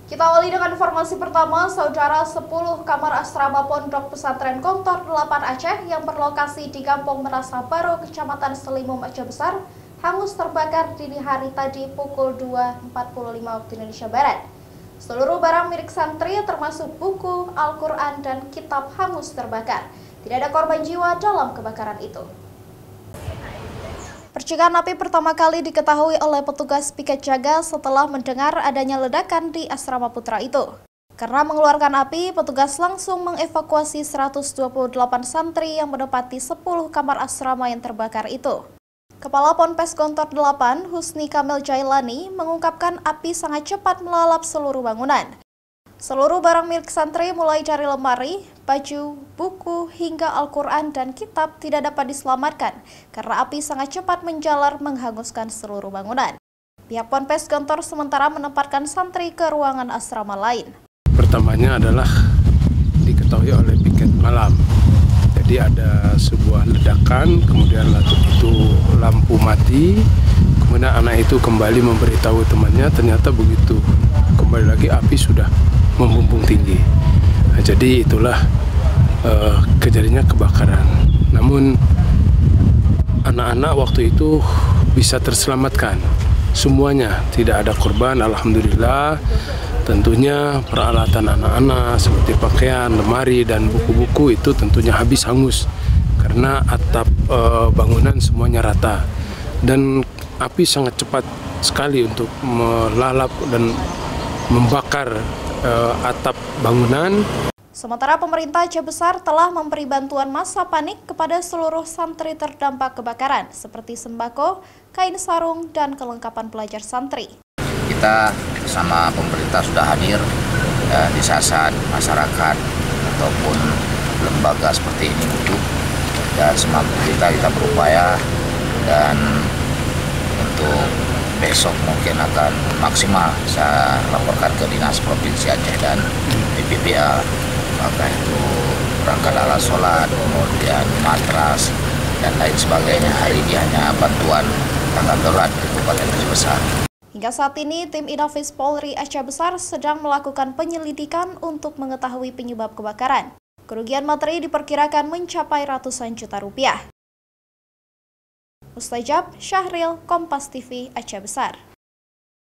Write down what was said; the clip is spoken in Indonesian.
Kita awali dengan informasi pertama, saudara 10 kamar asrama Pondok Pesantren Gontor 8 Aceh yang berlokasi di Kampung Merasa Baru, Kecamatan Selimum, Aceh Besar, hangus terbakar dini hari tadi pukul 2.45 waktu Indonesia Barat. Seluruh barang milik santri termasuk buku, Al-Quran, dan kitab hangus terbakar. Tidak ada korban jiwa dalam kebakaran itu. Percikan api pertama kali diketahui oleh petugas piket jaga setelah mendengar adanya ledakan di asrama putra itu. Karena mengeluarkan api, petugas langsung mengevakuasi 128 santri yang menempati 10 kamar asrama yang terbakar itu. Kepala Ponpes Gontor 8, Husni Kamil Jailani, mengungkapkan api sangat cepat melalap seluruh bangunan. Seluruh barang milik santri mulai dari lemari, baju, buku, hingga Al-Quran dan kitab tidak dapat diselamatkan karena api sangat cepat menjalar menghanguskan seluruh bangunan. Pihak Ponpes Gontor sementara menempatkan santri ke ruangan asrama lain. Pertamanya adalah diketahui oleh piket malam. Jadi ada sebuah ledakan, kemudian itu lampu mati, kemudian anak itu kembali memberitahu temannya, ternyata begitu kembali lagi api sudah membumbung tinggi. Nah, jadi itulah kejadiannya kebakaran. Namun anak-anak waktu itu bisa terselamatkan. Semuanya tidak ada korban, alhamdulillah. Tentunya peralatan anak-anak seperti pakaian, lemari, dan buku-buku itu tentunya habis hangus karena atap bangunan semuanya rata. Dan api sangat cepat sekali untuk melalap dan membakar atap bangunan. Sementara pemerintah Aceh Besar telah memberi bantuan masa panik kepada seluruh santri terdampak kebakaran seperti sembako, kain sarung, dan kelengkapan belajar santri. Kita bersama pemerintah sudah hadir di saat masyarakat ataupun lembaga seperti ini butuh, dan semakin kita berupaya, dan untuk besok mungkin akan maksimal saya laporkan ke Dinas Provinsi Aceh dan BPPA, maka itu perangkat alat sholat, kemudian matras, dan lain sebagainya. Hari ini hanya bantuan tanggap darurat di Kabupaten Aceh Besar. Hingga saat ini, tim Inafis Polri Aceh Besar sedang melakukan penyelidikan untuk mengetahui penyebab kebakaran. Kerugian materi diperkirakan mencapai ratusan juta rupiah. Mustajab Syahril, Kompas TV, Aceh Besar.